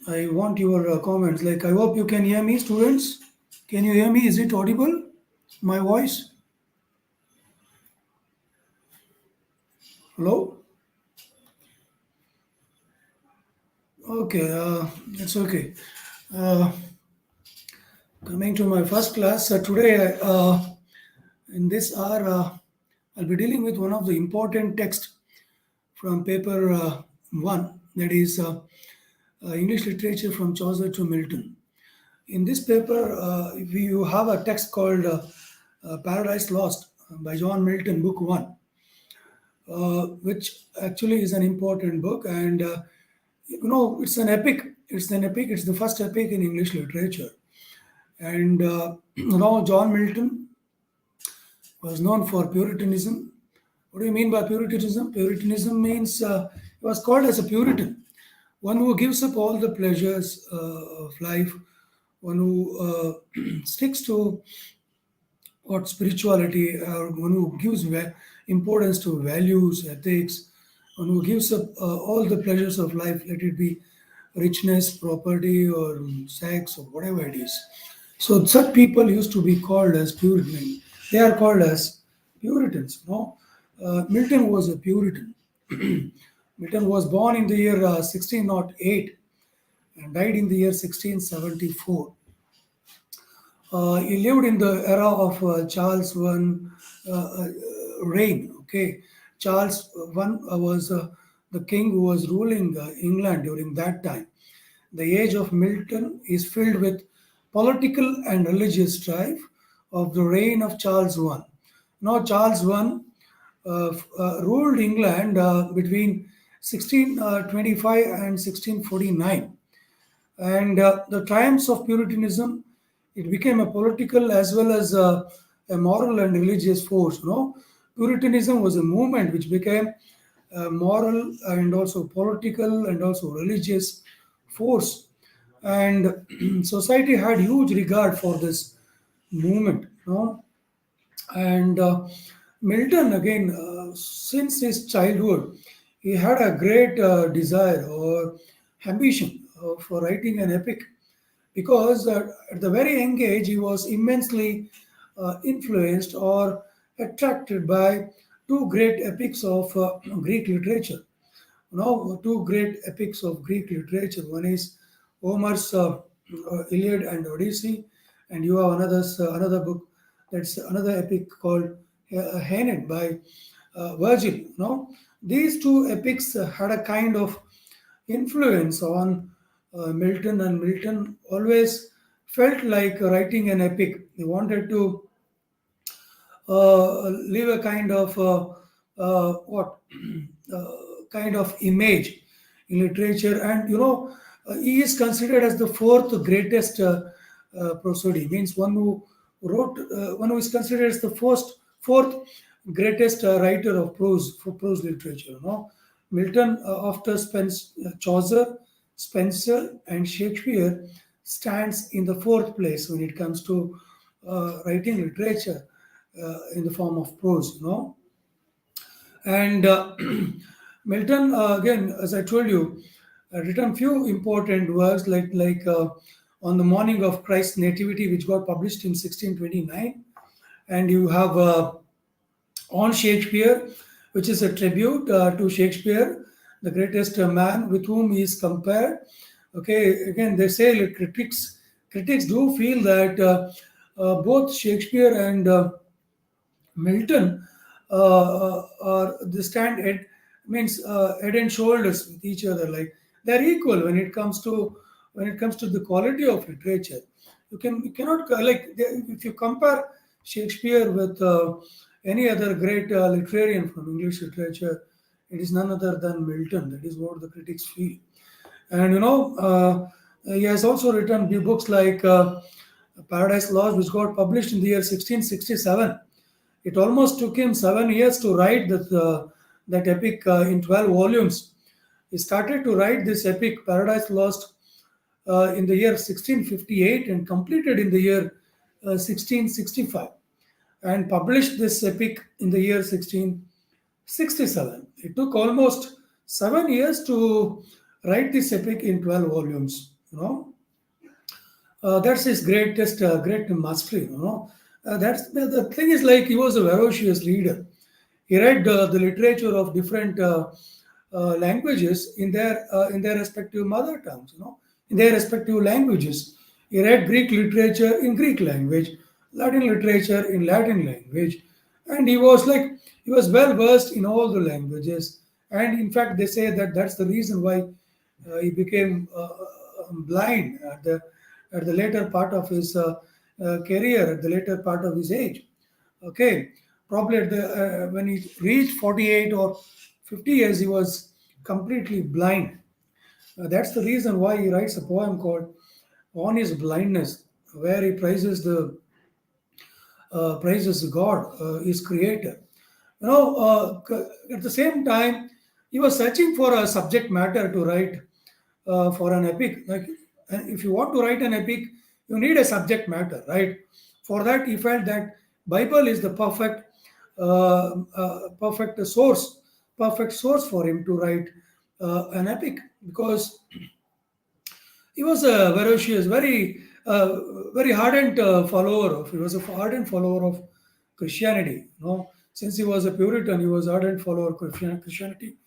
I want your comments. Like, I hope you can hear me, students. Can you hear me? Is it audible? My voice? Hello? Okay, it's okay. Uh, Coming to my first class today, in this hour, I'll be dealing with one of the important texts from paper one, that is English literature from Chaucer to Milton. In this paper, you have a text called Paradise Lost by John Milton, book one, which actually is an important book. And, it's an epic. It's an epic. It's the first epic in English literature. And, John Milton was known for Puritanism. What do you mean by Puritanism? Puritanism means he was called as a Puritan, one who gives up all the pleasures of life, one who sticks to what spirituality, or one who gives importance to values, ethics, one who gives up all the pleasures of life, let it be richness, property, or sex, or whatever it is. So such people used to be called as Puritan. They are called as Puritans. No, Milton was a Puritan. Milton was born in the year 1608 and died in the year 1674. He lived in the era of Charles I reign. Okay, Charles I was the king who was ruling England during that time. The age of Milton is filled with political and religious strife of the reign of Charles I. Now, Charles I ruled England between 1625 and 1649, and the triumphs of Puritanism, it became a political as well as a moral and religious force. Puritanism was a movement which became a moral and also political and also religious force, and society had huge regard for this movement. And Milton, again, since his childhood, he had a great desire or ambition for writing an epic, because at the very young age he was immensely influenced or attracted by two great epics of Greek literature. Two great epics of Greek literature. One is Homer's Iliad and Odyssey, and you have another book, that's another epic called Aeneid by Virgil. These two epics had a kind of influence on Milton, and Milton always felt like writing an epic. He wanted to leave a kind of what kind of image in literature, and he is considered as the fourth greatest prosody, means one who is considered as the fourth greatest writer of prose for prose literature. Milton, after Chaucer, Spenser, and Shakespeare, stands in the fourth place when it comes to writing literature in the form of prose. And Milton, again, as I told you, written few important works like on the morning of Christ's nativity, which got published in 1629, and you have on Shakespeare, which is a tribute to Shakespeare, the greatest man with whom he is compared. Okay, again, they say like, critics do feel that both Shakespeare and Milton are they stand at means head and shoulders with each other. Like they're equal when it comes to the quality of literature. You cannot if you compare Shakespeare with any other great literarian from English literature, it is none other than Milton. That is what the critics feel. And he has also written books like Paradise Lost, which got published in the year 1667. It almost took him 7 years to write that epic in 12 volumes. He started to write this epic, Paradise Lost, in the year 1658 and completed in the year 1665, and published this epic in the year 1667. It took almost 7 years to write this epic in 12 volumes. That's his greatest, great mastery. That's the thing is like he was a ferocious leader. He read the literature of different languages in their respective mother tongues. In their respective languages. He read Greek literature in Greek language, Latin literature in Latin language, and he was well versed in all the languages. And in fact, they say that that's the reason why he became blind at the later part of his career, at the later part of his age. Okay, probably when he reached 48 or 50 years, he was completely blind. That's the reason why he writes a poem called "On His Blindness," where he praises God, his creator. At the same time, he was searching for a subject matter to write for an epic. Like, and if you want to write an epic, you need a subject matter, right? For that, he felt that Bible is the perfect source for him to write an epic because he was a ferocious, very ardent follower of. He was a ardent follower of Christianity. Since he was a Puritan, he was ardent follower of Christianity.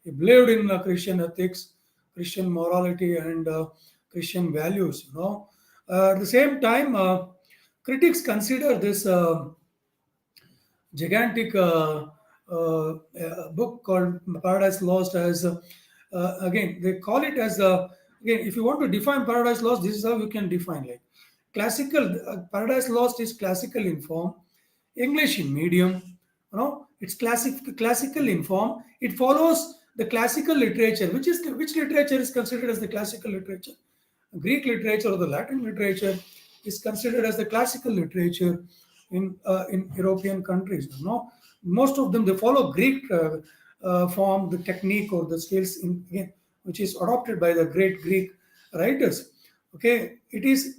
He believed in Christian ethics, Christian morality, and Christian values. At the same time, critics consider this gigantic book called Paradise Lost as again they call it as again if you want to define Paradise Lost, this is how you can define like classical Paradise Lost is classical in form, English in medium. It's classical in form. It follows the classical literature, which literature is considered as the classical literature. Greek literature or the Latin literature is considered as the classical literature in European countries. Most of them they follow Greek form, the technique or the skills again, which is adopted by the great Greek writers. Okay, it is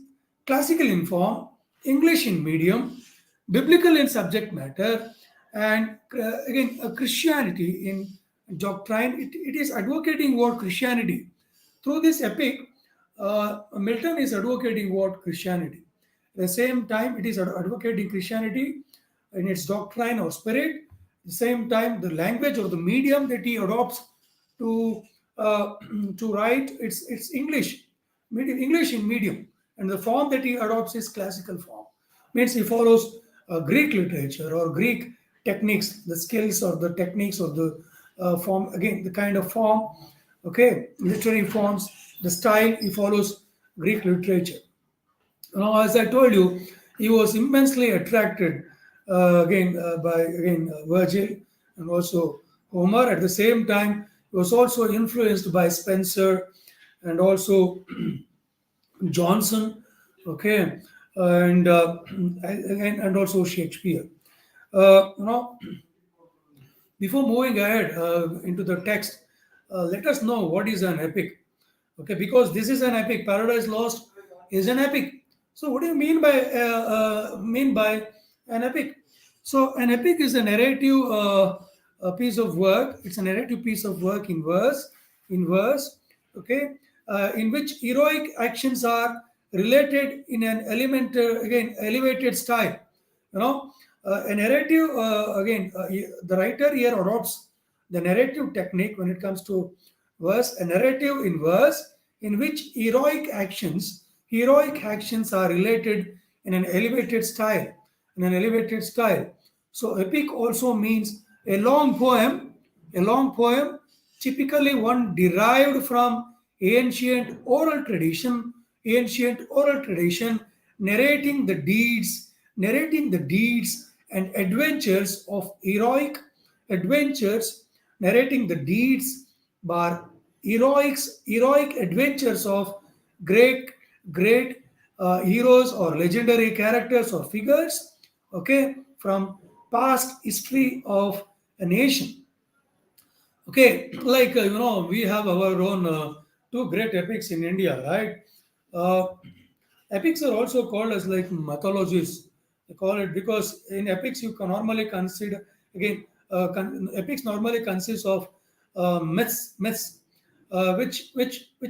classical in form, English in medium, biblical in subject matter, and again Christianity in doctrine. It is advocating what Christianity through this epic. Milton is advocating what Christianity. At the same time, it is advocating Christianity in its doctrine or spirit. At the same time, the language or the medium that he adopts to to write it's English, English in medium, and the form that he adopts is classical form. Means he follows Greek literature or Greek techniques, the skills or the techniques or the form again the kind of form. Okay, literary forms, the style he follows Greek literature. As I told you, he was immensely attracted by Virgil and also Homer. At the same time, he was also influenced by Spencer and also Johnson. Okay, and also Shakespeare. Uh, you know, Before moving ahead into the text, let us know what is an epic. Okay, because this is an epic. Paradise Lost is an epic. So, what do you mean by an epic? So, an epic is a narrative a piece of work. It's a narrative piece of work in verse. Okay, in which heroic actions are related in an elevated style. A narrative the writer here adopts the narrative technique when it comes to verse, a narrative in verse in which heroic actions are related in an elevated style. So epic also means a long poem, typically one derived from ancient oral tradition narrating the deeds and adventures of adventures, narrating the deeds by heroic adventures of great great heroes or legendary characters or figures. Okay, from past history of a nation. Okay, like we have our own two great epics in India, right? Uh, Epics are also called as like mythologies. They call it because in epics you can normally consider again. Epics normally consists of myths. which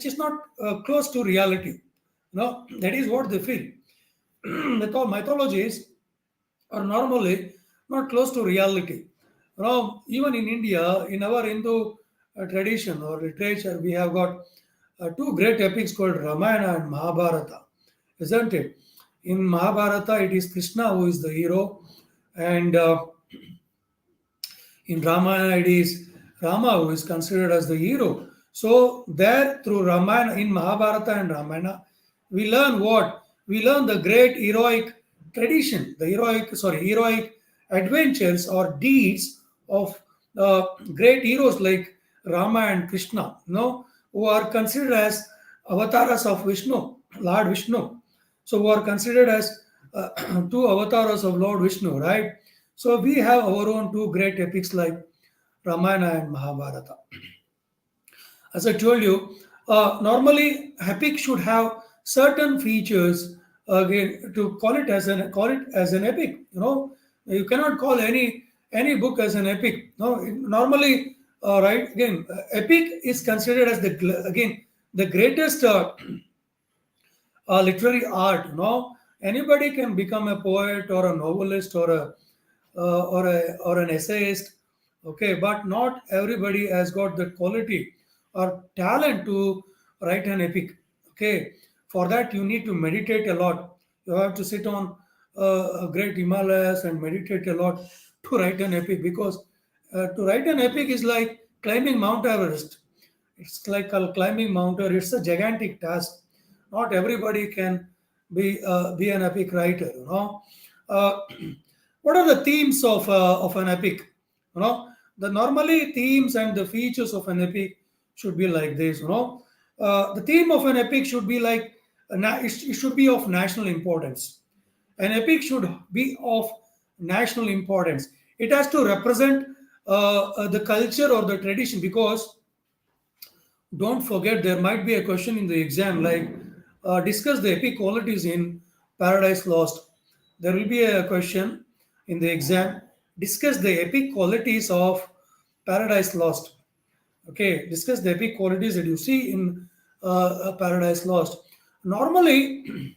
is not close to reality. That is what they feel. Mythologies are normally not close to reality. Even in India, in our Hindu tradition or literature, we have got two great epics called Ramayana and Mahabharata, isn't it? In Mahabharata, it is Krishna who is the hero, and in Ramayana, it is Rama who is considered as the hero. So, there through Ramayana, in Mahabharata and Ramayana, we learn what? We learn the great heroic tradition, the heroic adventures or deeds of great heroes like Rama and Krishna, who are considered as avatars of Vishnu, Lord Vishnu. So, who are considered as two avatars of Lord Vishnu, right? So, we have our own two great epics like Ramayana and Mahabharata. As I told you, normally epic should have certain features again to call it as an epic. You cannot call any book as an epic. No, normally, right? Again, epic is considered as the greatest literary art. Anybody can become a poet or a novelist or an essayist, okay, but not everybody has got the quality or talent to write an epic, okay. For that, you need to meditate a lot. You have to sit on a great Himalayas and meditate a lot to write an epic, because to write an epic is like climbing Mount Everest. It's like climbing Mount Everest. It's a gigantic task. Not everybody can be an epic writer. Uh, what are the themes of an epic? The normally themes and the features of an epic should be like this. The theme of an epic should be like it should be of national importance. An epic should be of national importance. It has to represent the culture or the tradition, because don't forget, there might be a question in the exam like discuss the epic qualities in Paradise Lost. There will be a question in the exam, discuss the epic qualities of Paradise Lost. Okay, discuss the epic qualities that you see in Paradise Lost. Normally,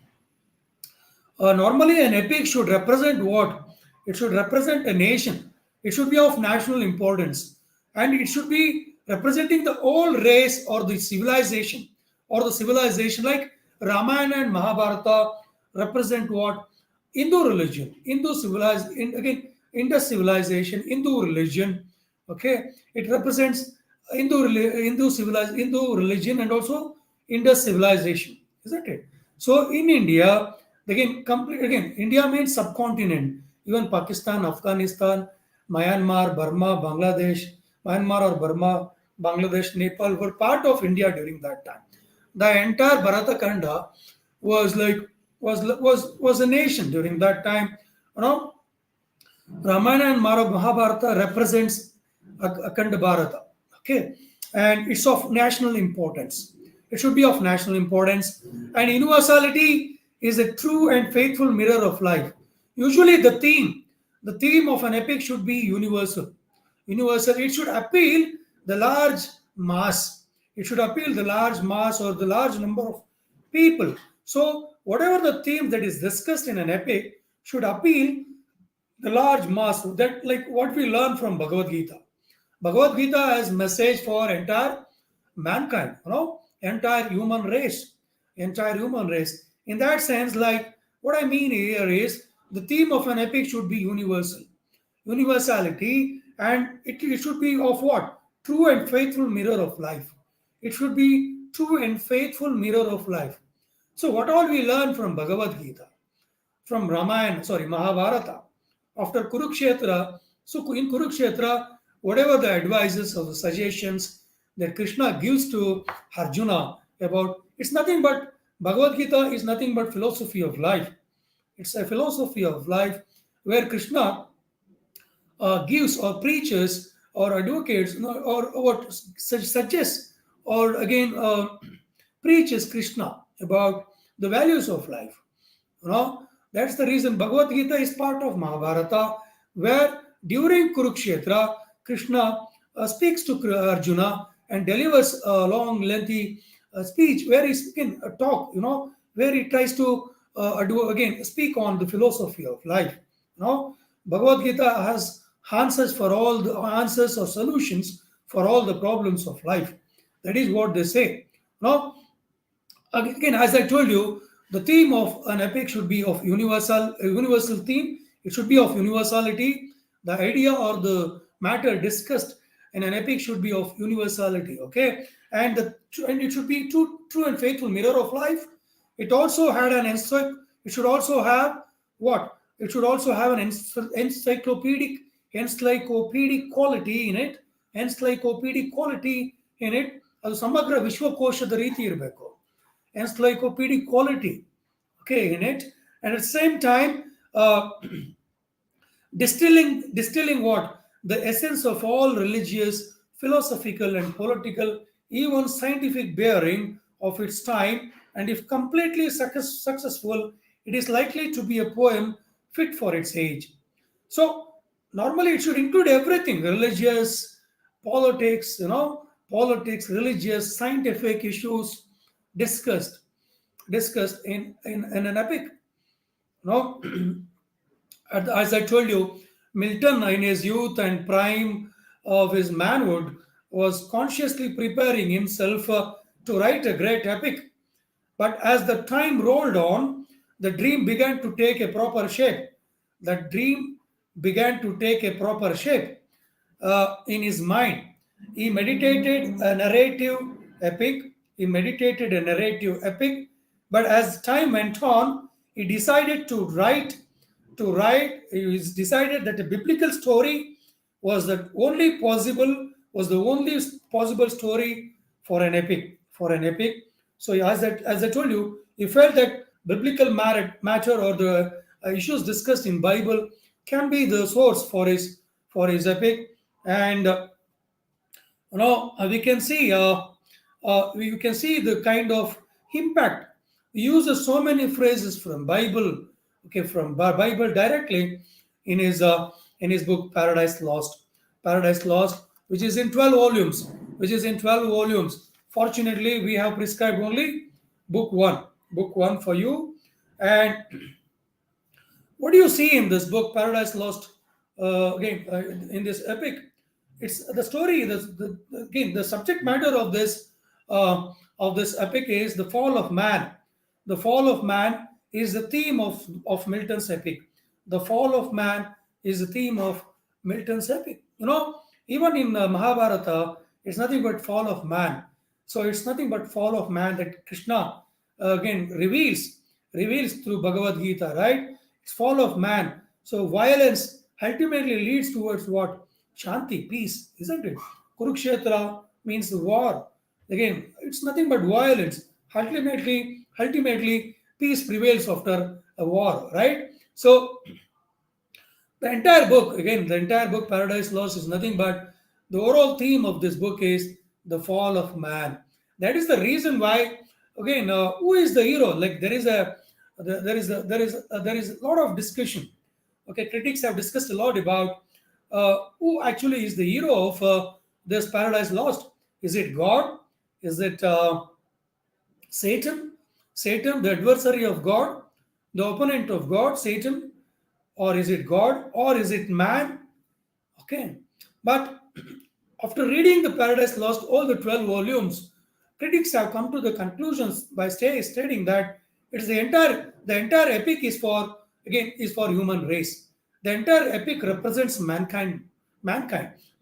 normally, an epic should represent what? It should represent a nation. It should be of national importance. And it should be representing the whole race or the civilization. Like Ramayana and Mahabharata represent what? Hindu religion. Indus civilization, Hindu religion. Okay. It represents Hindu religion and also Indus civilization, isn't it? So in India, again, India means subcontinent. Even Pakistan, Afghanistan, Myanmar, Burma, Bangladesh, Myanmar or Burma, Bangladesh, Nepal were part of India during that time. The entire Bharatkhanda was like was a nation during that time. You know, Ramayana and Mahabharata represents Akhanda Bharata. Okay, and it's of national importance. It should be of national importance, and universality is a true and faithful mirror of life. Usually, the theme of an epic should be universal. Universal. It should appeal the large mass. It should appeal the large mass or the large number of people. So, whatever the theme that is discussed in an epic should appeal the large mass, that like what we learn from Bhagavad Gita. Bhagavad Gita has message for entire mankind, entire human race. In that sense, like what I mean here is the theme of an epic should be universal, universality, and it should be of what? True and faithful mirror of life. It should be true and faithful mirror of life. So, what all we learn from Bhagavad Gita, from Mahabharata, after Kurukshetra. So in Kurukshetra, whatever the advices or the suggestions that Krishna gives to Arjuna about, it's nothing but Bhagavad Gita is nothing but philosophy of life. It's a philosophy of life where Krishna gives or preaches or advocates or what suggests or again preaches Krishna about the values of life. That's the reason Bhagavad Gita is part of Mahabharata, where during Kurukshetra, Krishna speaks to Arjuna and delivers a long, lengthy speech where he can talk, where he tries to do again speak on the philosophy of life. Bhagavad Gita has answers for all the answers or solutions for all the problems of life. That is what they say. Now, again, as I told you, the theme of an epic should be of universal theme. It should be of universality. The idea or the matter discussed in an epic should be of universality. Okay, and it should be true and faithful mirror of life. It also had an it should also have what? It should also have an encyclopedic quality in it. Encyclopedic quality in it. ಅದು ಸಮಗ್ರ ವಿಶ್ವಕೋಶದ ರೀತಿ ಇರಬೇಕು. Encyclopedic quality, okay, in it, and at the same time, distilling what the essence of all religious, philosophical, and political, even scientific bearing of its time. And if completely successful, it is likely to be a poem fit for its age. So normally it should include everything: religious, politics, politics, religious, scientific issues discussed in an epic. No, as I told you, Milton, in his youth and prime of his manhood, was consciously preparing himself to write a great epic. But as the time rolled on, the dream began to take a proper shape. The dream began to take a proper shape in his mind. He meditated a narrative epic. He meditated a narrative epic, but as time went on, he decided to write. He decided that a biblical story was the only possible story for an epic. So as I told you, he felt that biblical matter or the issues discussed in Bible can be the source for his epic. And we can see we can see the kind of impact. He uses so many phrases from Bible, okay, from Bible directly in his book Paradise Lost, which is in 12 volumes. Fortunately, we have prescribed only book one for you. And what do you see in this book, Paradise Lost? Again, in this epic, it's the story. Again, the subject matter of this epic is the fall of man. The fall of man is the theme of Milton's epic. The fall of man is the theme of Milton's epic. Even in Mahabharata, it's nothing but fall of man. So it's nothing but fall of man that Krishna again reveals through Bhagavad Gita, right? It's fall of man. So violence ultimately leads towards what? Shanti, peace, isn't it? Kurukshetra means the war. Again, it's nothing but violence. Ultimately, peace prevails after a war, right? So the entire book, Paradise Lost, is nothing but the overall theme of this book is the fall of man. That is the reason why, again, who is the hero? Like there is a lot of discussion. Okay, critics have discussed a lot about who actually is the hero of this Paradise Lost. Is it God? Is it Satan? Satan, the adversary of God, the opponent of God, Satan, or is it God, or is it man? Okay, but after reading the Paradise Lost, all the 12 volumes, critics have come to the conclusions by stating that it's the entire epic is for human race. The entire epic represents mankind,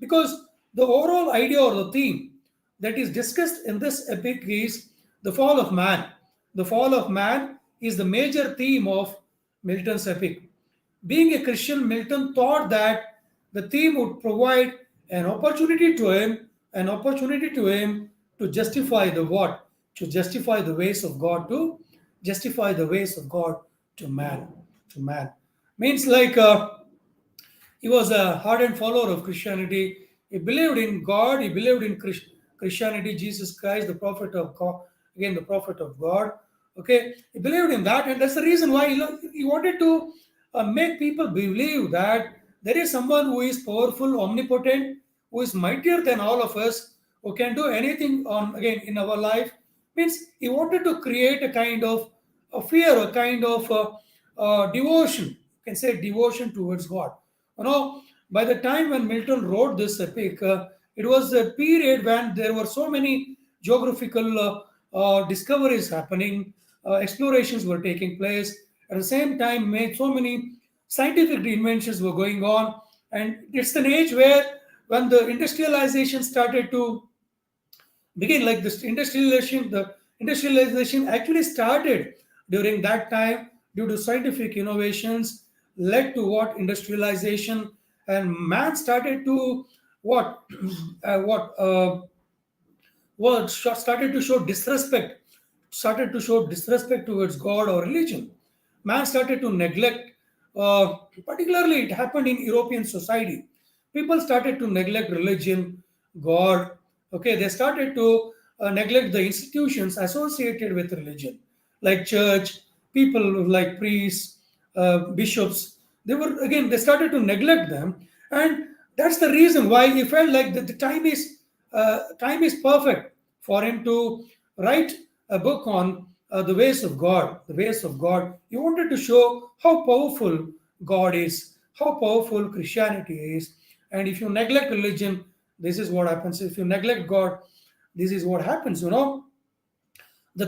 because the overall idea or the theme that is discussed in this epic is the fall of man. The fall of man is the major theme of Milton's epic. Being a Christian, Milton thought that the theme would provide an opportunity to him to justify the what? To justify the ways of God, to justify the ways of God to man. Means like he was a hardened follower of Christianity. He believed in God. He believed in Christianity, Jesus Christ, the prophet of God. Again, the prophet of God. Okay, he believed in that, and that's the reason why he wanted to make people believe that there is someone who is powerful, omnipotent, who is mightier than all of us, who can do anything on again in our life. Means he wanted to create a kind of a fear, a kind of devotion. You can say devotion towards God. You know, by the time when Milton wrote this epic, it was a period when there were so many geographical discoveries happening, explorations were taking place. At the same time, made so many scientific inventions were going on, and it's an age where when the industrialization started to begin, like this industrialization, the industrialization actually started during that time due to scientific innovations led to what industrialization, and man started to what what started to show disrespect, towards God or religion. Man started to neglect, particularly it happened in European society. People started to neglect religion, God. Okay, they started to neglect the institutions associated with religion, like church, people like priests, bishops. They started to neglect them, and that's the reason why he felt like the time is perfect for him to write a book on the ways of God. The ways of God. He wanted to show how powerful God is, how powerful Christianity is, and if you neglect religion, this is what happens. If you neglect God, this is what happens. The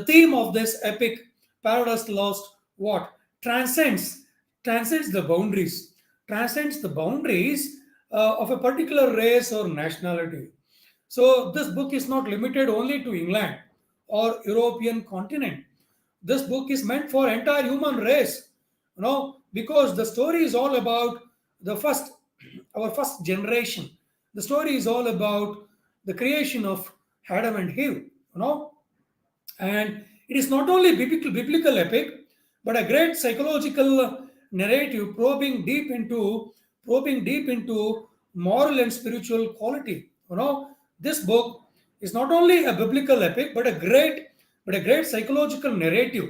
theme of this epic, Paradise Lost, what transcends the boundaries, of a particular race or nationality. So this book is not limited only to England or European continent. This book is meant for entire human race, because the story is all about the first, our first generation. The story is all about the creation of Adam and Eve, and it is not only biblical epic, but a great psychological narrative probing deep into moral and spiritual quality. This book is not only a biblical epic, but a great psychological narrative,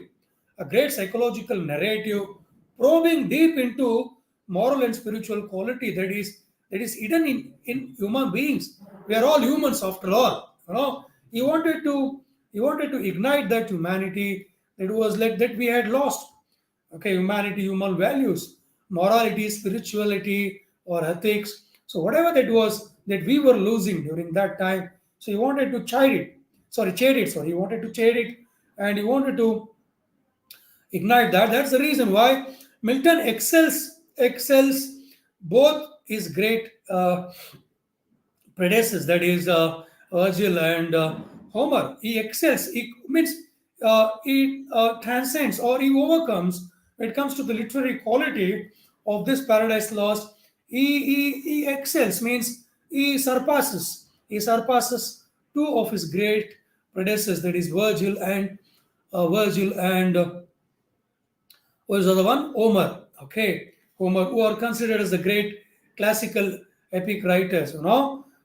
probing deep into moral and spiritual quality that is hidden in human beings. We are all humans after all. He wanted to ignite that humanity that we had lost. Okay, humanity, human values, morality, spirituality, or ethics. So whatever that was that we were losing during that time, so he wanted to chide it. Sorry, he wanted to chide it, and he wanted to ignite that. That's the reason why Milton excels both his great predecessors, that is Virgil and Homer. He excels. He means he transcends or he overcomes when it comes to the literary quality of this Paradise Lost. He excels, means he surpasses two of his great predecessors, that is Virgil and what is the other one? Homer. Okay, Homer, who are considered as the great classical epic writers,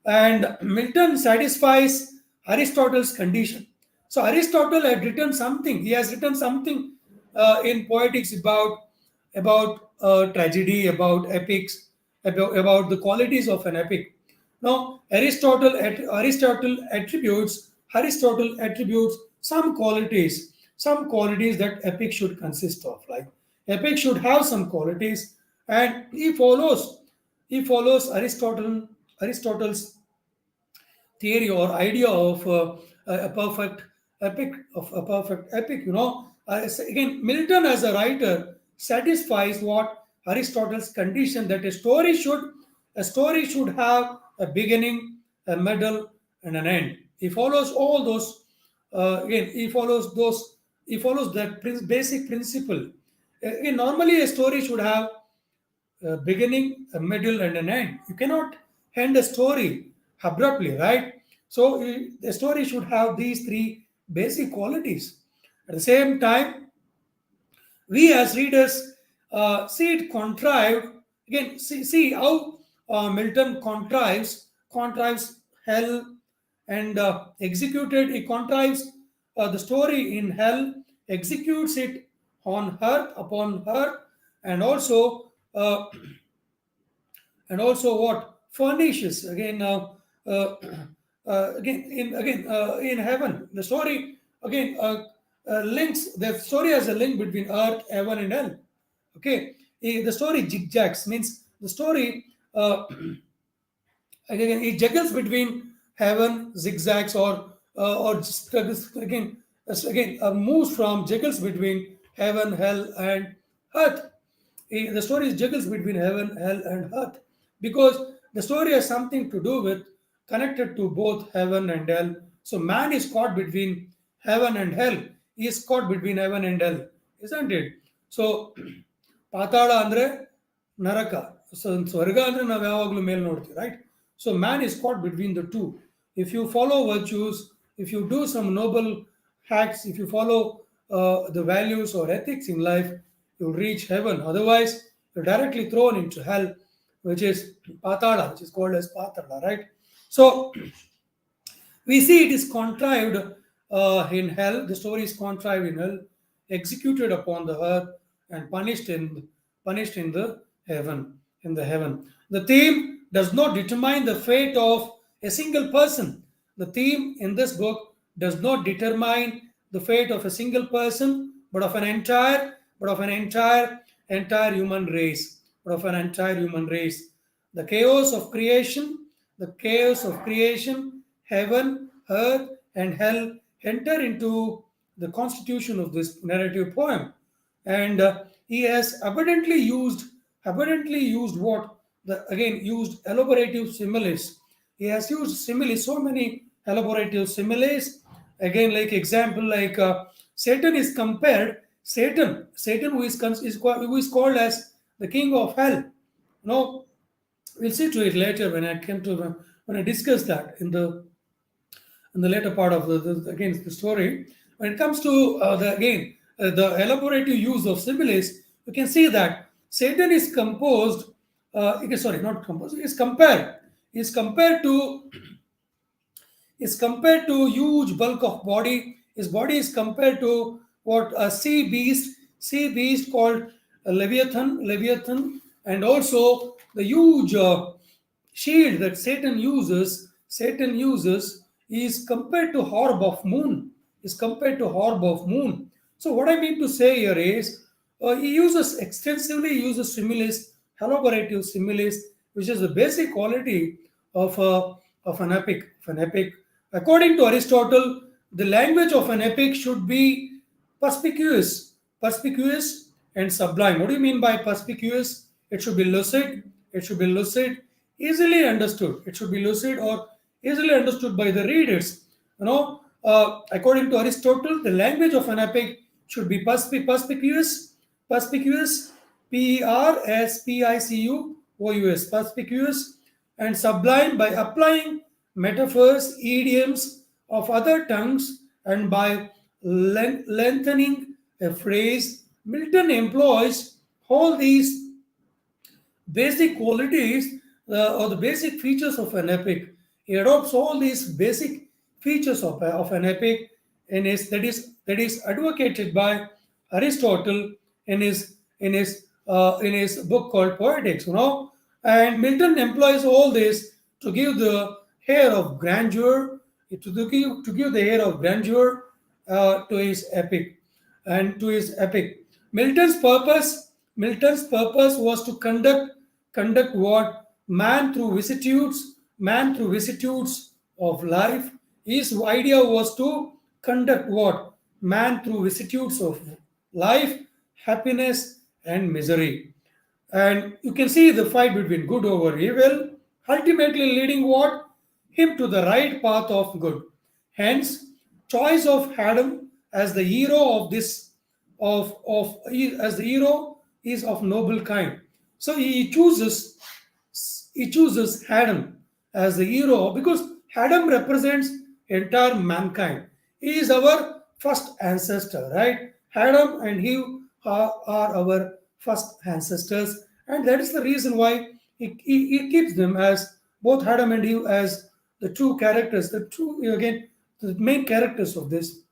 And Milton satisfies Aristotle's condition. So Aristotle had written something. He has written something in poetics about tragedy, about epics, about the qualities of an epic. Now Aristotle attributes some qualities that epic should consist of. Like epic should have some qualities, and he follows Aristotle's theory or idea of a perfect epic. Again, Milton as a writer satisfies what Aristotle's condition that a story should have a beginning, a middle, and an end. He follows all those. Again, he follows that basic principle. Normally, a story should have a beginning, a middle, and an end. You cannot end a story abruptly, right? So the story should have these three basic qualities. At the same time, we as readers see it contrived. Again, see how Milton contrives hell and executed. He contrives the story in hell, executes it on earth, upon earth, and also uh, what furnishes again uh, In heaven, the story again links the story as a link between earth, heaven, and hell. Okay, the story zigzags means the story again it juggles between heaven, zigzags, or just again moves from juggles between heaven, hell, and earth. The story is juggles between heaven, hell, and earth because the story has something to do with connected to both heaven and hell. So man is caught between heaven and hell. He is caught between heaven and hell, isn't it? So ಪಾತಾಳ ಅಂದ್ರೆ ನರಕ, so ಸ್ವರ್ಗ ಅಂದ್ರೆ ನಾವು ಯಾವಾಗಲೂ ಮೇಲೆ ನೋಡ್ತೀವಿ, right? So man is caught between the two. If you follow virtues, if you do some noble hacks, if you follow the values or ethics in life, you'll reach heaven. Otherwise, you're directly thrown into hell, which is patala, which is called as patala, right? So we see it is contrived in hell. The story is contrived in hell, executed upon the earth, and punished in the heaven. In the heaven, the theme does not determine the fate of a single person. The theme in this book does not determine the fate of a single person, but of an entire human race, but of an entire human race. The chaos of creation, the chaos of creation, heaven, earth, and hell enter into the constitution of this narrative poem. And he has abundantly used what the again used elaborative similes. He has used similes, so many elaborative similes. Again, like example, like Satan is compared. Satan who is called as the king of hell. No, we'll see to it later when I discuss that in the later part of the story. When it comes to the elaborative use of similes, you can see that Satan is composed. Sorry, not composed. Is compared to huge bulk of body. His body is compared to what a sea beast called a Leviathan, and also the huge shield that Satan uses is compared to orb of moon. So what I mean to say here is he extensively uses similes, elaborative similes, which is the basic quality of an epic. According to Aristotle, the language of an epic should be perspicuous and sublime. What do you mean by perspicuous? It should be lucid. Easily understood. It should be lucid or easily understood by the readers. According to Aristotle, the language of an epic should be perspicuous, perspicuous, perspicuous, and sublime by applying metaphors, idioms of other tongues, and by lengthening a phrase. Milton employs all these basic qualities or the basic features of an epic. He adopts all these basic features of an epic that is advocated by Aristotle in his book called Poetics. And Milton employs all this to give the air of grandeur, to give the air of grandeur to his epic. Milton's purpose was to conduct what man through vicissitudes of life. His idea was to conduct what man through vicissitudes of life, happiness, and misery. And you can see the fight between good over evil, ultimately leading what him to the right path of good. Hence, choice of Adam as the hero of this as the hero is of noble kind. So he chooses Adam as the hero because Adam represents entire mankind. He is our first ancestor, right? Adam and Eve are our first ancestors, and that is the reason why he keeps them as both Adam and Eve as the true characters, the main characters of this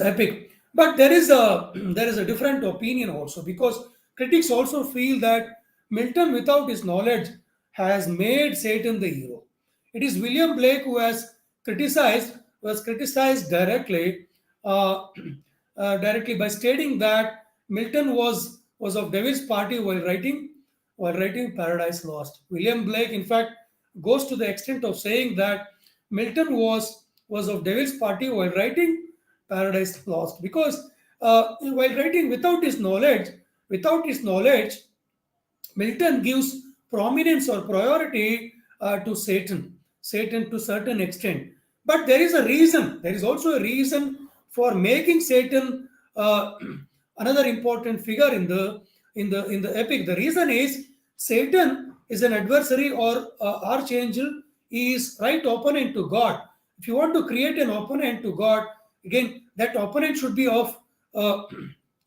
epic. But there is a different opinion also, because critics also feel that Milton, without his knowledge, has made Satan the hero. It is William Blake who has criticized directly, uh, directly by stating that Milton was of Devil's party while writing Paradise Lost. William Blake, in fact, goes to the extent of saying that Milton was of Devil's party while writing Paradise Lost, because while writing without his knowledge, Milton gives prominence or priority to Satan to certain extent. But there is a reason. There is also a reason for making Satan another important figure in the epic. The reason is Satan is an adversary or archangel. He is right opponent to God. If you want to create an opponent to God, again that opponent uh,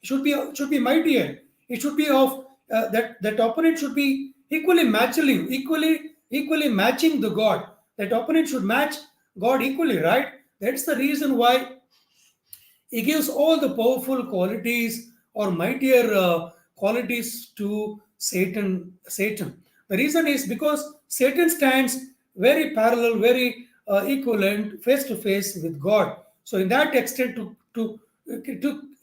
should be mightier. It should be of that opponent should be equally matching the God. That opponent should match God equally, right? That's the reason why he gives all the powerful qualities or mightier qualities to Satan. The reason is because Satan stands very parallel, very equivalent, face to face with God. So, in that extent, to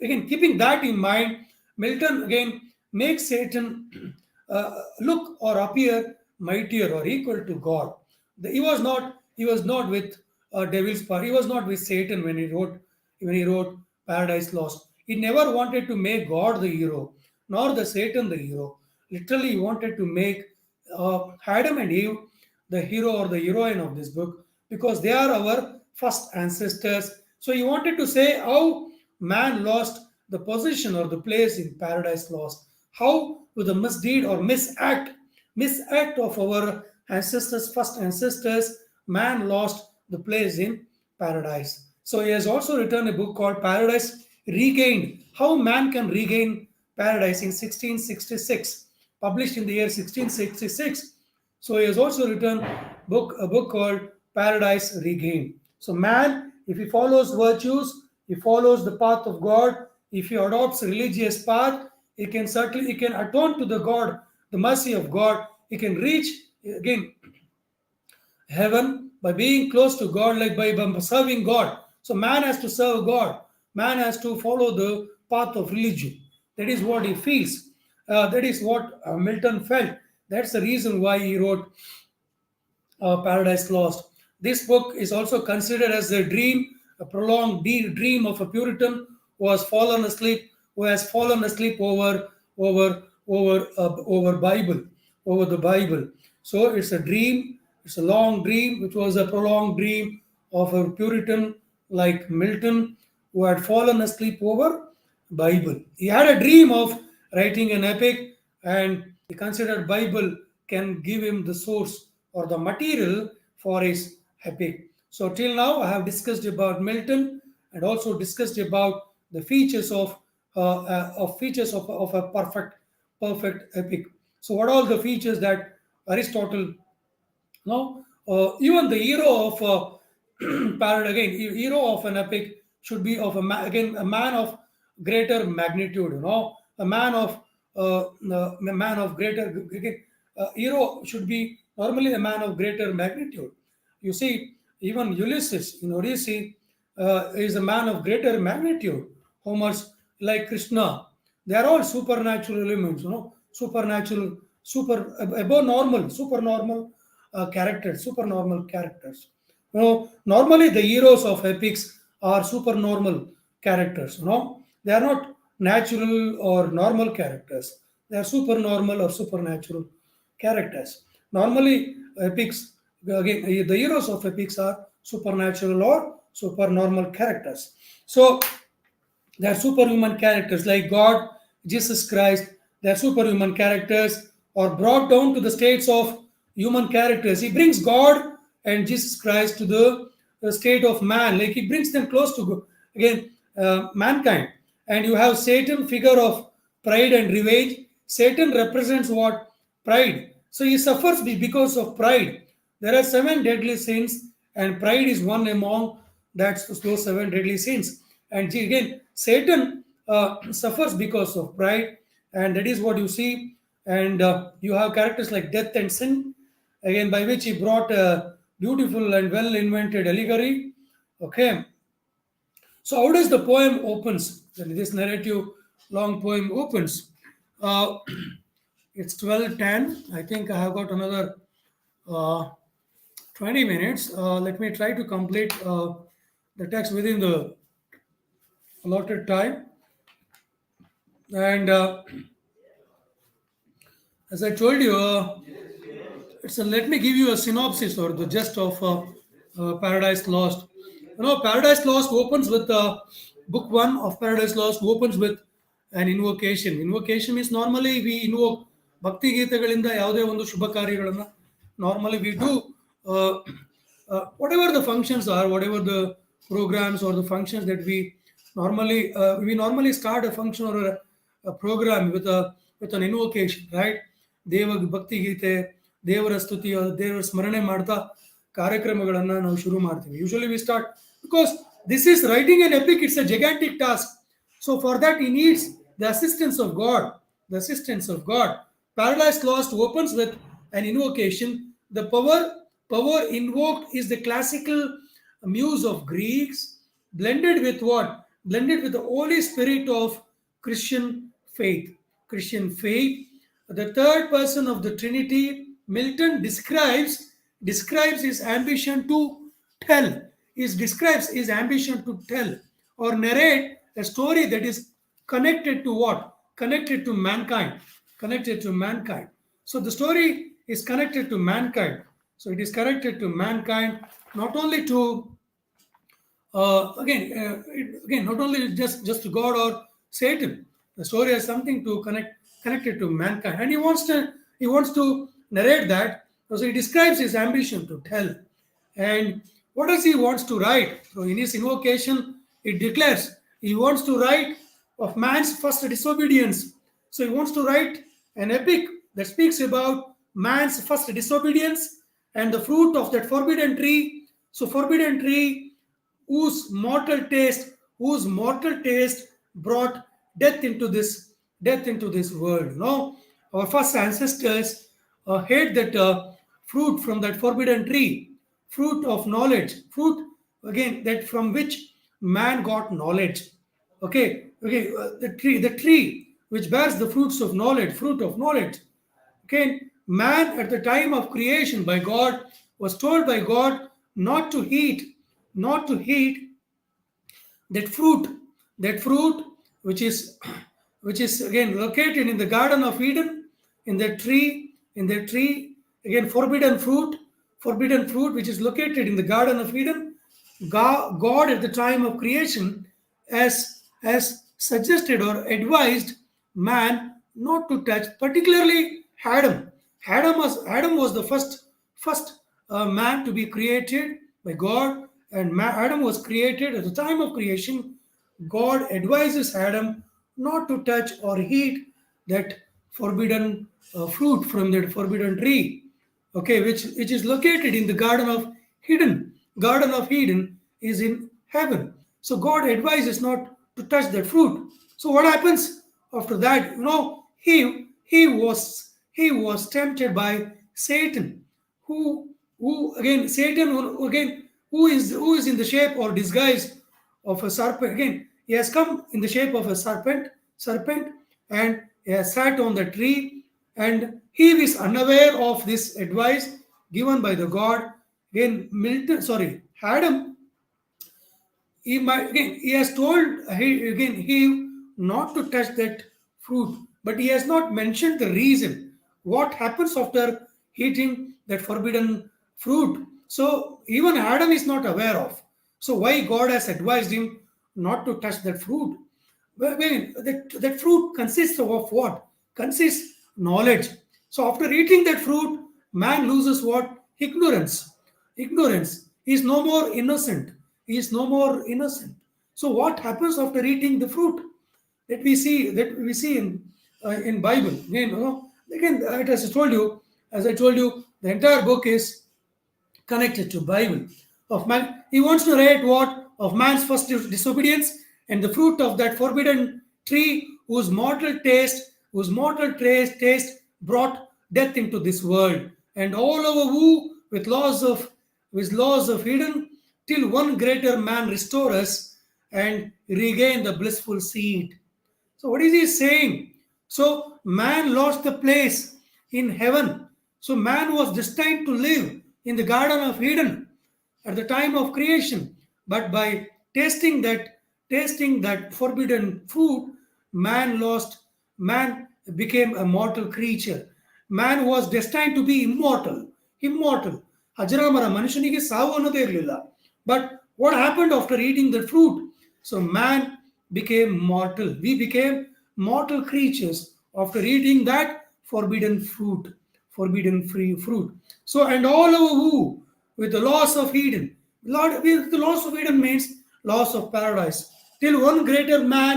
again keeping that in mind, Milton again makes Satan look or appear mightier or equal to God. He was not with devil's power. He was not with Satan when he wrote Paradise Lost. He never wanted to make God the hero, nor the Satan the hero. Literally, he wanted to make Adam and Eve the hero or the heroine of this book, because they are our first ancestors. So he wanted to say how man lost the position or the place in Paradise Lost. How with the misdeed or misact of our ancestors, first ancestors, man lost the place in paradise. So he has also written a book called Paradise Regained, How Man Can Regain Paradise in 1666, published in the year 1666. So he has also written a book called Paradise Regained. So man, if he follows virtues, he follows the path of God, if he adopts religious path, he can atone to the God, the mercy of God. He can reach again heaven by being close to God, like by serving God. So man has to serve God. Man has to follow the path of religion. That is what he feels. That is what Milton felt. That's the reason why he wrote Paradise Lost. This book is also considered as a prolonged dream of a Puritan who has fallen asleep over Bible, over the Bible. So it's a dream. It's a long dream, which was a prolonged dream of a Puritan like Milton, who had fallen asleep over Bible. He had a dream of writing an epic, and he considered Bible can give him the source or the material for his epic. So till now, I have discussed about Milton and also discussed about the features of a perfect epic. So what are the features that Aristotle now, even the hero of parrot again, hero of an epic should be again a man of greater magnitude. A man of greater again, hero should be normally a man of greater magnitude. You see, even Ulysses in Odyssey is a man of greater magnitude. Homer's like Krishna, they are all supernatural elements. Supernatural, above normal, supernormal characters. Normally the heroes of epics are supernormal characters. They are not natural or normal characters. They are supernormal or supernatural characters. Normally, epics again, the heroes of epics are supernatural or supernormal characters. So they are superhuman characters like God, Jesus Christ. They are superhuman characters or brought down to the states of human characters. He brings God and Jesus Christ to the state of man. Like he brings them close to again mankind. And you have Satan, figure of pride and revenge. Satan represents what? Pride. So he suffers because of pride. There are seven deadly sins, and pride is one among those seven deadly sins. And again, Satan suffers because of pride, and that is what you see. And you have characters like death and sin, again, by which he brought beautiful and well invented allegory. Okay, so how does the poem opens? Then this narrative long poem opens. Uh, it's 12:10. I think I have got another uh, 20 minutes. Let me try to complete the text within the allotted time. And as I told you, let me give you a synopsis or the gist of Paradise Lost. Paradise Lost opens with book one of Paradise Lost opens with an invocation. Invocation means normally we invoke ಭಕ್ತಿ ಗೀತೆಗಳಿಂದ ಯಾವುದೇ ಒಂದು ಶುಭ ಕಾರ್ಯಗಳನ್ನು normally we do whatever the functions are, whatever the programs or the functions that we normally start a function or a program with an invocation, right? ದೇವ ಭಕ್ತಿ ಗೀತೆ, ದೇವರ ಸ್ತುತಿ, ದೇವರ ಸ್ಮರಣೆ ಮಾಡ್ತಾ ಕಾರ್ಯಕ್ರಮಗಳನ್ನು ನಾವು ಶುರು ಮಾಡ್ತೀವಿ. Usually we start because this is writing an epic. It's a gigantic task. So for that he needs the assistance of God. The assistance of God. Paradise Lost opens with an invocation. The power invoked is the classical muse of Greeks, blended with what? Blended with the Holy Spirit of Christian faith. Christian faith. The third person of the Trinity, Milton describes his ambition to tell. Describes his ambition to tell or narrate a story that is connected to what? Connected to mankind. Connected to mankind. So the story is connected to mankind. So it is connected to mankind, not only to not only just to God or Satan. The story has something to connected to mankind, and he wants to narrate that. So he describes his ambition to tell, and what does he wants to write? So in his invocation, it declares he wants to write of man's first disobedience. So he wants to write an epic that speaks about man's first disobedience and the fruit of that forbidden tree. So forbidden tree whose mortal taste brought death into this world. Our first ancestors hate that fruit from that forbidden tree, fruit of knowledge, fruit again that from which man got knowledge. The tree which bears the fruit of knowledge. Okay, man at the time of creation by God was told by God not to eat that fruit which is again located in the Garden of Eden, in the tree again forbidden fruit which is located in the Garden of Eden. God at the time of creation has suggested or advised man not to touch, particularly Adam. Adam was the first man to be created by God, and Adam was created at the time of creation. God advises Adam not to touch or eat that forbidden fruit from that forbidden tree, okay, which is located in the Garden of Eden. Garden of Eden is in heaven. So God advises not to touch that fruit. So what happens after that? He was tempted by Satan, who is in the shape or disguise of a serpent. Again, he has come in the shape of a serpent, and he has sat on the tree, and he is unaware of this advice given by the God. Adam, he has told he not to touch that fruit, but he has not mentioned the reason. What happens after eating that forbidden fruit? So even Adam is not aware of. So why God has advised him not to touch that fruit? Well, that fruit consists of what? Consists knowledge. So after eating that fruit, man loses what? Ignorance. He is no more innocent. So what happens after eating the fruit? That we see in Bible. Again, as I told you, the entire book is connected to Bible. Of man, he wants to write what? Of man's first disobedience and the fruit of that forbidden tree whose mortal taste brought death into this world. And all over who with loss of with laws of Eden till one greater man restore us and regain the blissful seed. So, what is he saying? So, man lost the place in heaven. So, man was destined to live in the Garden of Eden at the time of creation. But by tasting that forbidden fruit, man became a mortal creature. Man was destined to be immortal. ಅಜರಾಮರ ಮನುಷ್ಯನಿಗೆ ಸಾವು ಅನ್ನೋದೇ ಇರಲಿಲ್ಲ. But what happened after eating the fruit? So man became mortal. We became mortal creatures after eating that forbidden fruit, forbidden free fruit. So, and all of who with the loss of Eden, with the loss of Eden means loss of paradise, till one greater man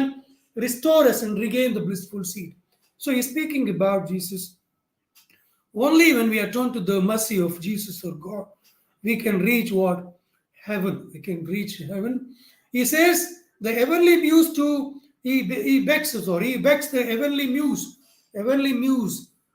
restore us and regain the blissful seed. So he's speaking about Jesus. Only when we atone to the mercy of Jesus or God, we can reach what? Heaven. We can reach heaven. He says the heavenly muse to he begs the heavenly muse,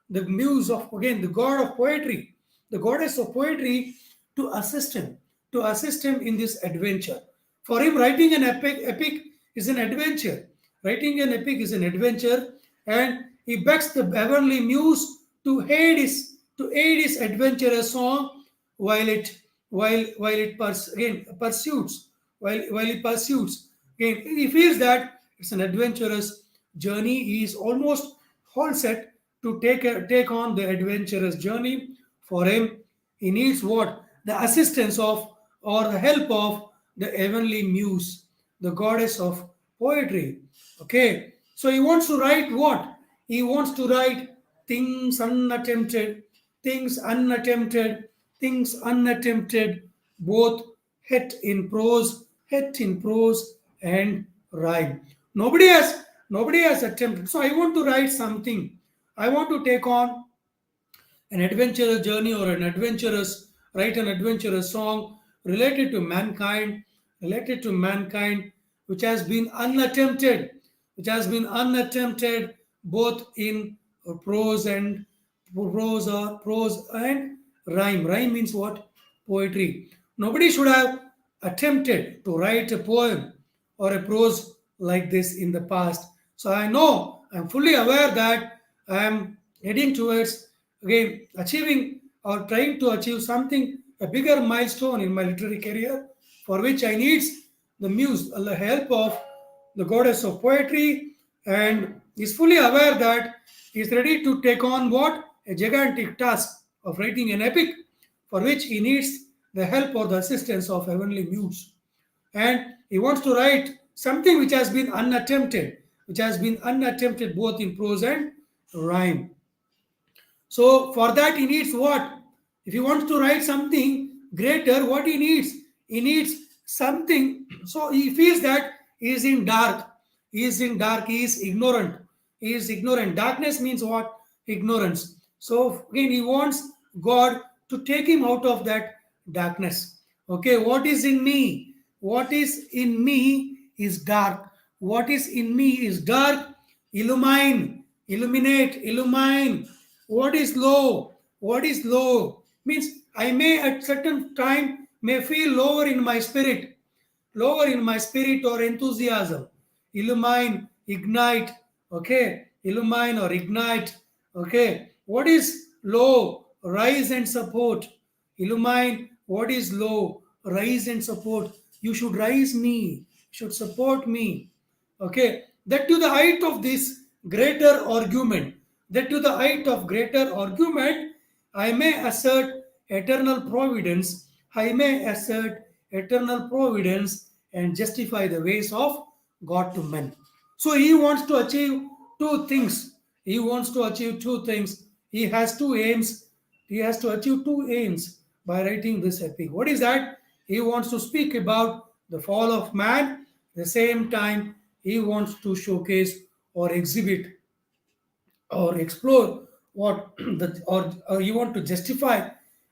the muse of again the god of poetry, the goddess of poetry, to assist him in this adventure. For him, writing an epic is an adventure. Writing an epic is an adventure, and he begs the heavenly muse to aid his adventurous song while it pursues while he pursues. Again, he feels that it's an adventurous journey. He is almost all set to take on the adventurous journey. For him, he needs what? The assistance of or the help of the heavenly muse, the goddess of poetry. Okay, so he wants to write what? He wants to write things unattempted, things unattempted, things unattempted, both het in prose and rhyme. Nobody has attempted. So I want to write something. I want to take on an adventurous journey or write an adventurous song related to mankind, which has been unattempted, both in prose and prose and rhyme. Rhyme means what? Poetry. Nobody should have attempted to write a poem or a prose like this in the past. So I'm fully aware that I am heading towards again achieving or trying to achieve something, a bigger milestone in my literary career, for which I need the muse, the help of the goddess of poetry, and is fully aware that he is ready to take on what? A gigantic task of writing an epic, for which he needs the help or the assistance of heavenly muse. And he wants to write something which has been unattempted both in prose and rhyme. So for that he needs what? If he wants to write something greater, what he needs? He needs something. So he feels that he is in dark. He is in dark. He is ignorant. He is ignorant. Darkness means what? Ignorance. So again, he wants God to take him out of that darkness. Okay, what is in me? What is in me is dark. What is in me is dark. Illumine. What is low? What is low? Means I may at certain time may feel lower in my spirit or enthusiasm. Illumine, ignite. Okay, illumine or ignite. Okay, what is low? Rise and support. Illumine, what is low? Rise and support. You should rise me, should support me. Okay, that to the height of this greater argument, I may assert eternal providence. And justify the ways of God to men. So he wants to achieve two things. He has two aims. He has to achieve two aims by writing this epic. What is that? He wants to speak about the fall of man. At the same time, he wants to showcase or exhibit or explore what or you want to justify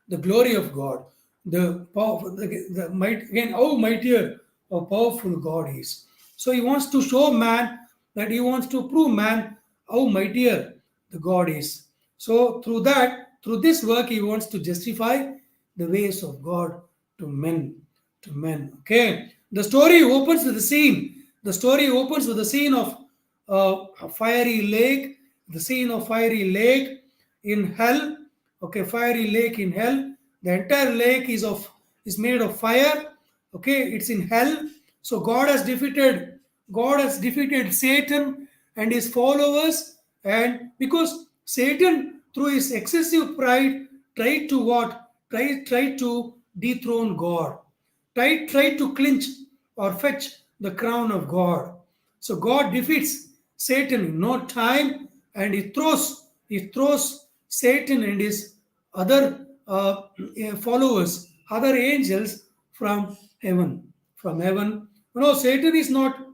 the glory of God, the powerful, the might again how mightier or powerful God is. So he wants to show man that he wants to prove man how mightier the God is. So through this work, he wants to justify the ways of God to men, to men. Okay, the story opens with the scene. The story opens with the scene of a fiery lake, the scene of fiery lake in hell. Okay, fiery lake in hell. The entire lake is made of fire. Okay, it's in hell. So God has defeated Satan and his followers, and because Satan, through his excessive pride, tried to what? Tried to dethrone God. Tried to clinch or fetch the crown of God. So God defeats Satan in no time, and he throws Satan and his other followers, other angels from heaven. From heaven. Satan is not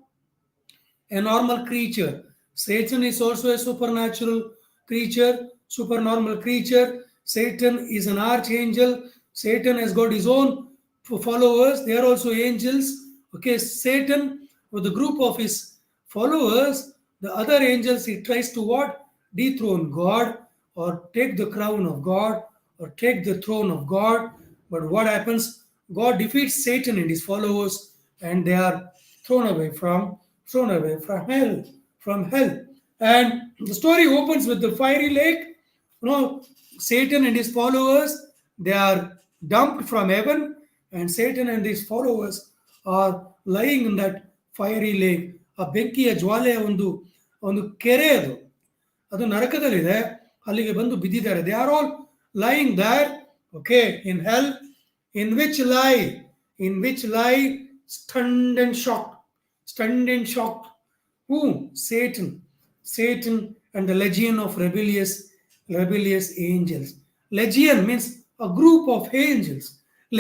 a normal creature. Satan is also a supernatural creature, supernormal creature. Satan is an archangel. Satan has got his own followers. They are also angels. Okay, Satan, with a group of his followers, the other angels, he tries to what? Dethrone God or take the crown of God or take the throne of God. But what happens? God defeats Satan and his followers, and they are thrown away from hell, from hell. And the story opens with the fiery lake. you know Satan and his followers, they are dumped from heaven, and Satan and his followers are lying in that fiery lake. ಆ ಬೆಂಕಿಯ ಜ್ವಾಲೆಯ ಒಂದು ಒಂದು ಕೆರೆ ಅದು, ಅದು ನರಕದಲ್ಲಿದೆ, ಅಲ್ಲಿಗೆ ಬಂದು ಬಿದ್ದಿದ್ದಾರೆ. They are all lying there, okay, in hell, in which lie stunned and shocked, stunned and shocked. Who? Satan and the legion of rebellious angels. Legion means a group of angels.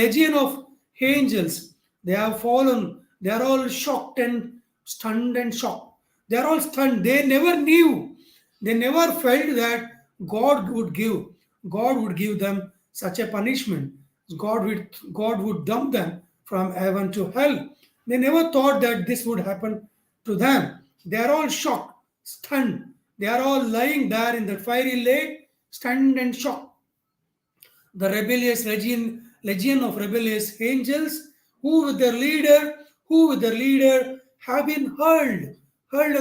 Legion of angels. They have fallen. They are all shocked and stunned and shocked. They are all stunned. They never knew. They never felt that God would give them such a punishment. God would dump them from heaven to hell. They never thought that this would happen to them. They are all shocked, stunned. They are all lying there in the fiery lake, stunned and shocked. The rebellious legion of rebellious angels, who with their leader have been hurled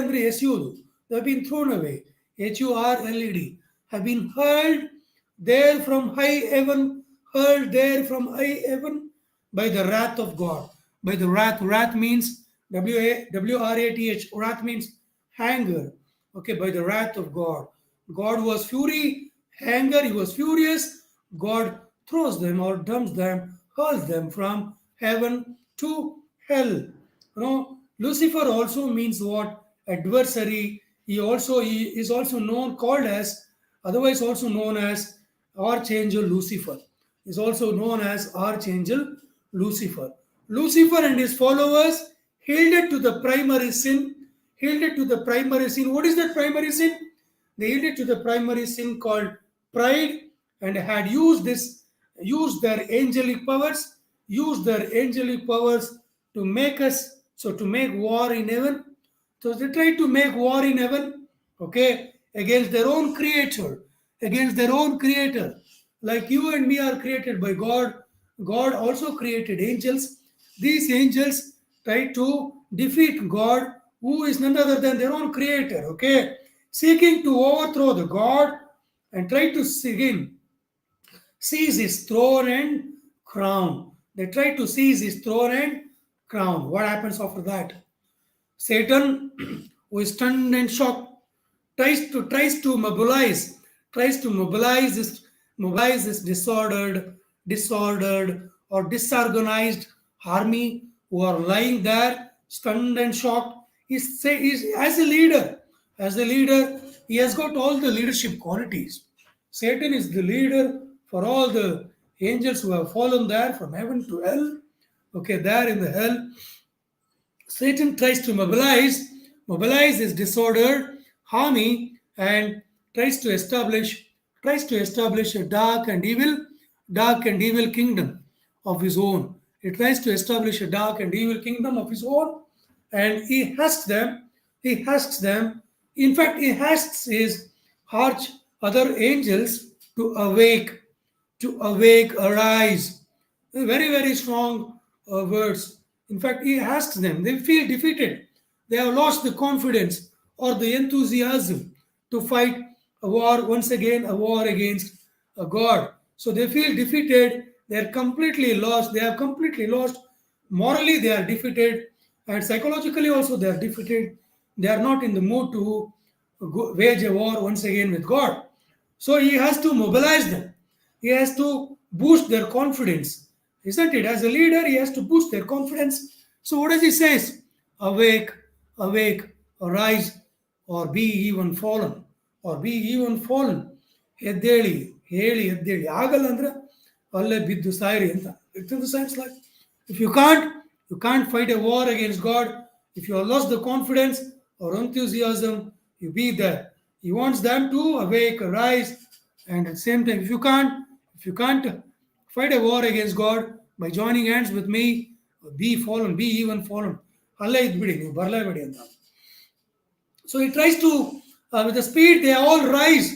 ಅಂದ್ರೆ ಎಸೆಯುವುದು. They have been thrown away, HURLED, have been hurled there from high heaven, hurled there from high heaven by the wrath of God. By the wrath means WRATH, wrath means anger. Okay, by the wrath of God. God was anger, he was furious. God throws them or dumps them, hurls them from heaven to hell. Lucifer also means what? Adversary. He is also called as, otherwise also known as Archangel Lucifer. Is also known as Archangel Lucifer. Lucifer and his followers yielded to the primary sin. What is that primary sin? They yielded to the primary sin called pride, and had used their angelic powers to make us, so to make war in heaven. So they tried to make war in heaven, okay, against their own creator. Like you and me are created by God. God also created angels. These angels tried to defeat God, who is none other than their own creator, okay, seeking to overthrow the God and try to seize his throne and crown. They try to seize his throne and crown. What happens after that? Satan, who is stunned and shocked, tries to mobilize this disordered or disorganized army who are lying there stunned and shocked. He's as a leader, he has got all the leadership qualities. Satan is the leader for all the angels who have fallen there from heaven to hell. Okay, there in the hell, Satan tries to mobilize his disordered army and tries to establish a dark and evil kingdom of his own. He tries to establish a dark and evil kingdom of his own, and he asks them, in fact, he asks his other angels to awake, arise. Very, very strong words. In fact, he asked them, they feel defeated. They have lost the confidence or the enthusiasm to fight a war once again, a war against a God. So they feel defeated. They are completely lost. They have completely lost. Morally, they are defeated. And psychologically, also, they are defeated. They are not in the mood to wage a war once again with God. So he has to mobilize them. He has to boost their confidence. Isn't it? As a leader, he has to boost their confidence. So what does he says? Awake, awake, arise, or be even fallen. Or be even fallen. ಎದ್ದೇಳಿ ಹೇಳಿ ಎದ್ದೇಳಿ ಆಗಲ್ಲ ಅಂದ್ರೆ ಅಲ್ಲೇ ಬಿದ್ದು ಸಾಯಿರಿ ಅಂತ. It's in the sense like if you can't fight a war against God. If you have lost the confidence or enthusiasm, you be there. He wants them to awake, arise, and at the same time, if you can't fight a war against God by joining hands with me, be fallen, be even fallen. ಅಲ್ಲೇ ಇದ್ಬಿಡಿ ನೀವು ಬರಲೇಬೇಡಿ ಅಂತ. So he tries to, with the speed they all rise.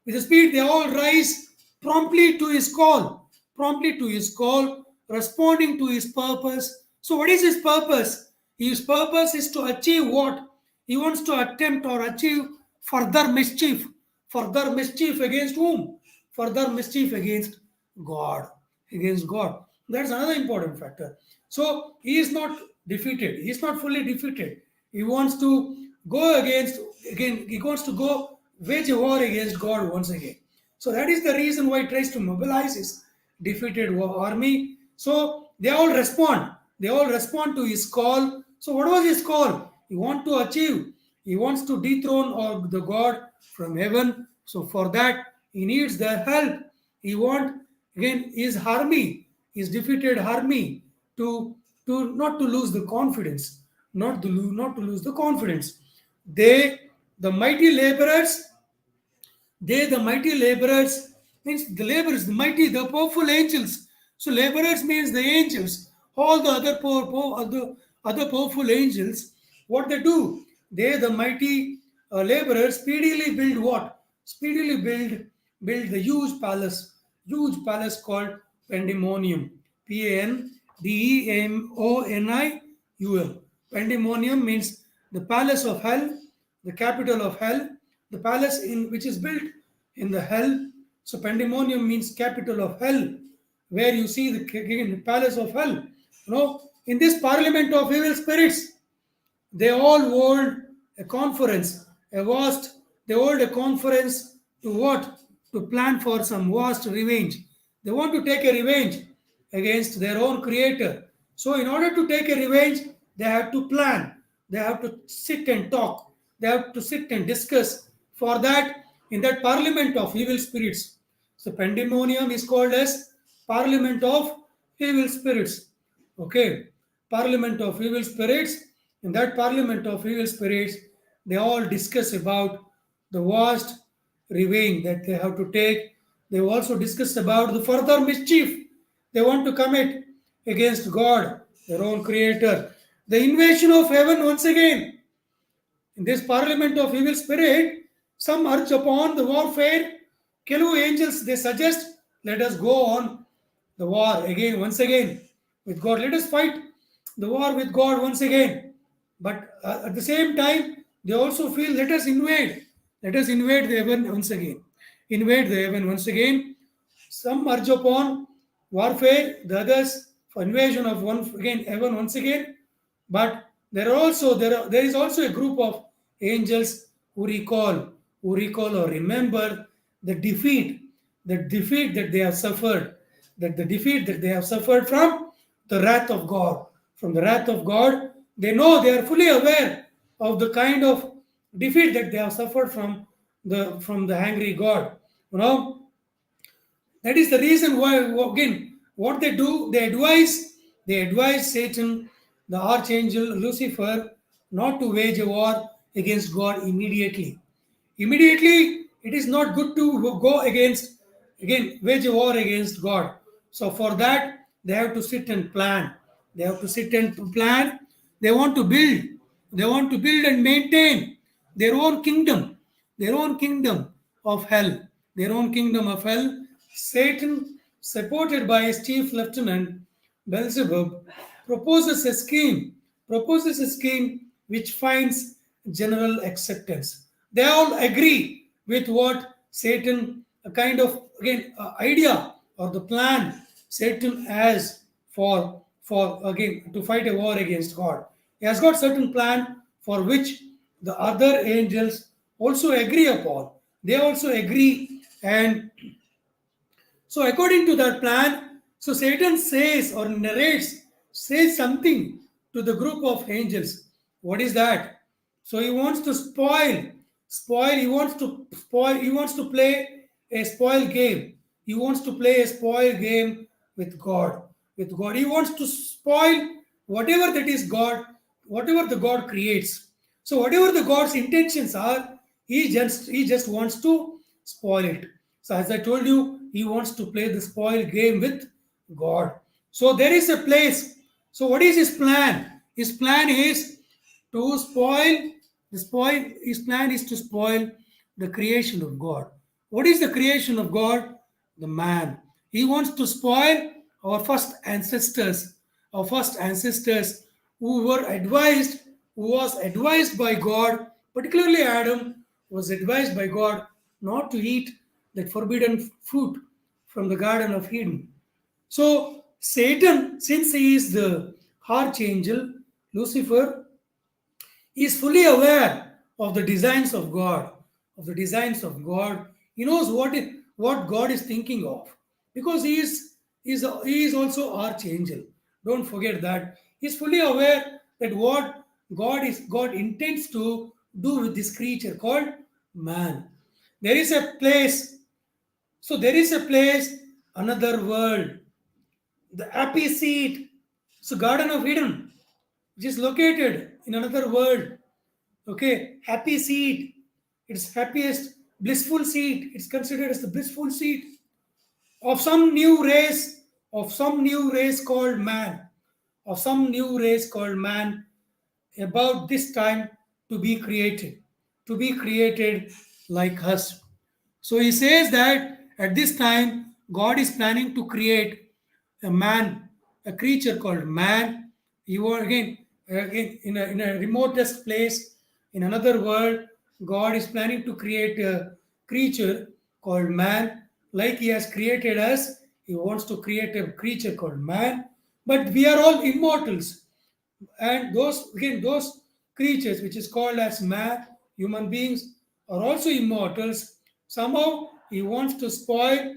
With the speed they all rise promptly to his call, responding to his purpose. So what is his purpose? His purpose is to achieve what? He wants to attempt or achieve further mischief. Further mischief against whom? Further mischief against God. Against God. That's another important factor. So he is not defeated. He is not fully defeated. He wants to go against, again, he wants to go wage a war against God once again. So that is the reason why he tries to mobilize his defeated army. So they all respond. They all respond to his call. So what was his call? He wants to achieve. He wants to dethrone or the God from heaven. So for that, he needs their help. He wants, again, his army, his defeated army, to not to lose the confidence. Not to lose the confidence. They, the mighty laborers, the mighty laborers, means the laborers, the mighty, the powerful angels. So laborers means the angels, all the other powerful angels. What they do? They, the mighty laborers, speedily build what? Speedily build the huge palace called Pandemonium. Pandemonium. Pandemonium means the palace of hell, the capital of hell, the palace in which is built in the hell. So Pandemonium means capital of hell, where you see the palace of hell. You know, in this parliament of evil spirits, they all hold a conference, they hold a conference to what? To plan for some vast revenge. They want to take a revenge against their own creator. So in order to take a revenge, they have to plan. They have to sit and talk. They have to sit and discuss. For that, in that parliament of evil spirits. So Pandemonium is called as Parliament of Evil Spirits. Okay. Parliament of Evil Spirits. In that Parliament of Evil Spirits, they all discuss about the vast revenge that they have to take. They also discuss about the further mischief they want to commit against God, their own creator. The invasion of heaven once again. In this parliament of evil spirit, some urge upon the warfare. ಕೆಲವು angels, they suggest, let us go on the war again, once again, with God. Let us fight the war with God once again. But at the same time, they also feel, let us invade. Let us invade the heaven once again. Invade the heaven once again. Some urge upon warfare, the others for invasion of heaven once again. But there is also a group of angels who recall or remember the defeat that they have suffered, from the wrath of God. From the wrath of God, they know, they are fully aware of the kind of defeat that they have suffered from the angry God. You know, that is the reason why, again, what they do, they advise Satan, the archangel Lucifer, not to wage a war against God immediately. Immediately, it is not good to go wage a war against God. So for that, they have to sit and plan. They want to build and maintain their own kingdom of hell. Satan supported by his chief lieutenant Beelzebub, proposes a scheme, proposes a scheme which finds general acceptance. They all agree with what Satan, a kind of again idea or the plan Satan has for again to fight a war against God. He has got certain plan for which the other angels also agree upon. They also agree, and so according to that plan, so Satan says or narrates, says something to the group of angels. What is that? So he wants to he wants to play a spoil game. He wants to play a spoil game with God. With God. He wants to spoil whatever that is God, whatever the God creates. So whatever the God's intentions are, he just wants to spoil it. So as I told you, he wants to play the spoil game with God. So there is a place. So what is his plan? His plan is to spoil. His plan is to spoil the creation of God. What is the creation of God? The man. He wants to spoil our first ancestors, who were advised, who was advised by God, particularly Adam was advised by God not to eat that forbidden fruit from the Garden of Eden. So Satan, since he is the archangel, Lucifer, is fully aware of the designs of God, of the designs of God. He knows what God is thinking of, because he is also archangel. Don't forget that he's fully aware that what God intends to do with this creature called man. There is a place. So there is a place, another world, the happy seat. So Garden of Eden, which is located in another world. Okay, happy seed. It's happiest, blissful seed. It's considered as the blissful seed of some new race, of some new race called man, of some new race called man, about this time to be created like us. So he says that at this time, God is planning to create a man, a creature called man. You are again in a remotest place, in another world, God is planning to create a creature called man. Like he has created us, he wants to create a creature called man. But we are all immortals, and those creatures which is called as man, human beings, are also immortals. Somehow he wants to spoil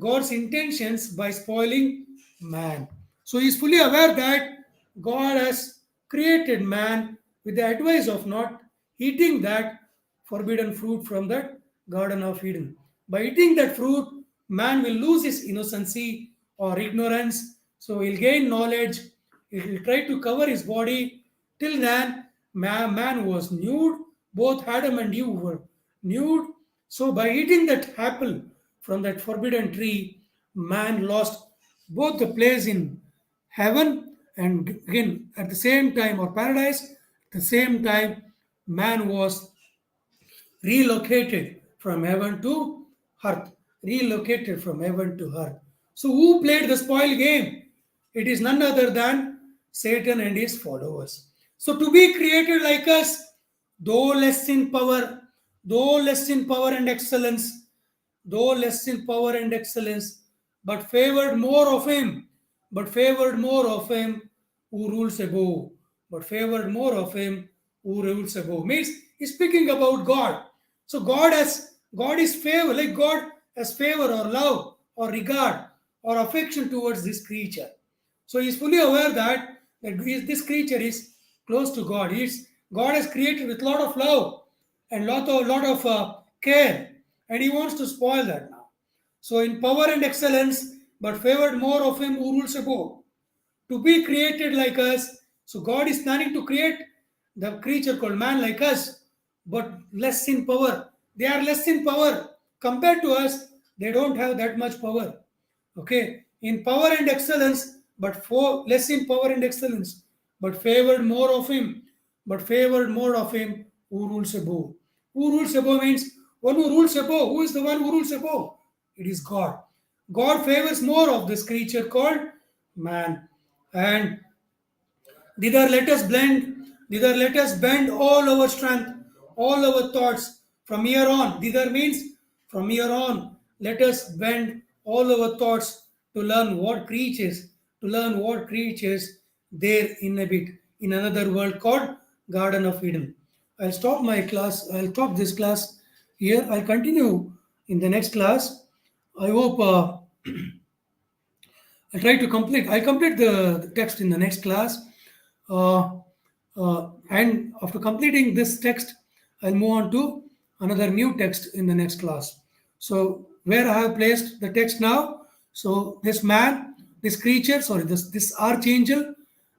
God's intentions by spoiling man. So he is fully aware that God has created man with the advice of not eating that forbidden fruit from that Garden of Eden. By eating that fruit, man will lose his innocency or ignorance. So he'll gain knowledge. He'll try to cover his body. Till then, man was nude. Both Adam and Eve were nude. So by eating that apple from that forbidden tree, man lost both the place in heaven and again at the same time, or paradise. At the same time, man was relocated from heaven to earth. Relocated from heaven to earth. So, who played the spoil game? It is none other than Satan and his followers. So, to be created like us, though less in power, though less in power and excellence, though less in power and excellence, but favored more of him, but favored more of him who rules above, but favored more of him who rules above. Means he's speaking about God. So God is favor, like God has favor or love or regard or affection towards this creature. So he's fully aware that this creature is close to God. God has created with lot of love and lot of care, and he wants to spoil that now. So in power and excellence, but favored more of him who rules above, to be created like us. So God is planning to create the creature called man like us, but less in power. They are less in power compared to us. They don't have that much power. Okay, in power and excellence, but for less in power and excellence, but favored more of him, who rules above. Who rules above means one who rules above. Who is the one who rules above? It is God. God favors more of this creature called man. And thither let us blend, thither let us bend all our strength, all our thoughts from here on. Thither means from here on, let us bend all our thoughts to learn what creatures there inhabit in another world called Garden of Eden. I'll stop this class here. I'll continue in the next class. I hope I'll complete the text in the next class. Uh, and after completing this text, I'll move on to another new text in the next class. So where I have placed the text now, so this man, this creature, sorry, this archangel,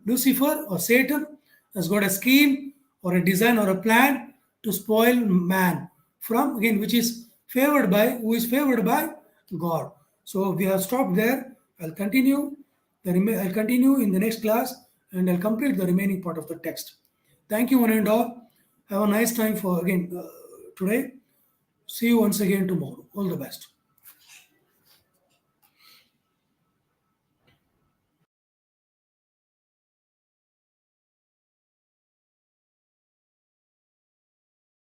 Lucifer or Satan, has got a scheme or a design or a plan to spoil man from again, who is favored by God. So we have stopped there. I'll continue in the next class and I'll complete the remaining part of the text. Thank you, one and all. Have a nice time for again today. See you once again tomorrow. All the best.